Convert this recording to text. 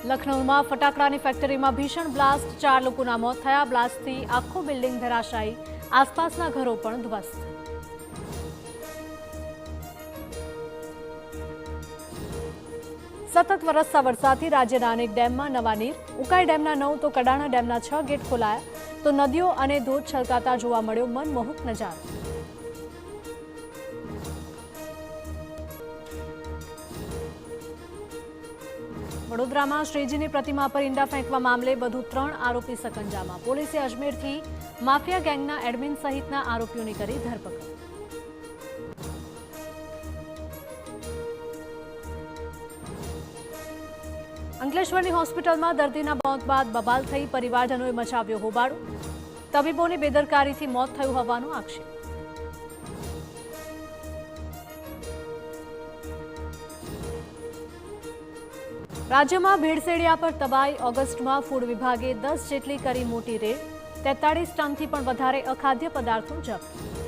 લખનૌમાં ફટાકડાની ફેક્ટરીમાં ભીષણ બ્લાસ્ટ, 4 લોકોના મોત થયા। બ્લાસ્ટથી આખું બિલ્ડિંગ ધરાશાયી, આસપાસના ઘરો પણ ધ્વસ્ત। સતત વરસતા વરસાદથી રાજ્યના અનેક ડેમમાં નવા નીર। ઉકાઈ ડેમના 9 તો કડાણા ડેમના 6 ગેટ ખોલાયા, તો નદીઓ અને ધોધ છલકાતા જોવા મળ્યો મનમોહક નજારો। વડોદરામાં શ્રીજીની પ્રતિમા પર ઈંડા ફેંકવા મામલે વધુ 3 આરોપી સકંજામાં। પોલીસે અજમેરથી માફિયા ગેંગના એડમિન સહિતના આરોપીઓની કરી ધરપકડ। અંકલેશ્વરની હોસ્પિટલમાં દર્દીના મોત બાદ બબાલ થઈ, પરિવારજનોએ મચાવ્યો હોબાળો। તબીબોની બેદરકારીથી મોત થયું હોવાનો આક્ષેપ। રાજ્યમાં ભેળસેળિયા પર તબાહી। ઓગસ્ટમાં ફૂડ વિભાગે 10 જેટલી કરી મોટી રેડ, 43 ટનથી પણ વધારે અખાદ્ય પદાર્થો જપ્ત।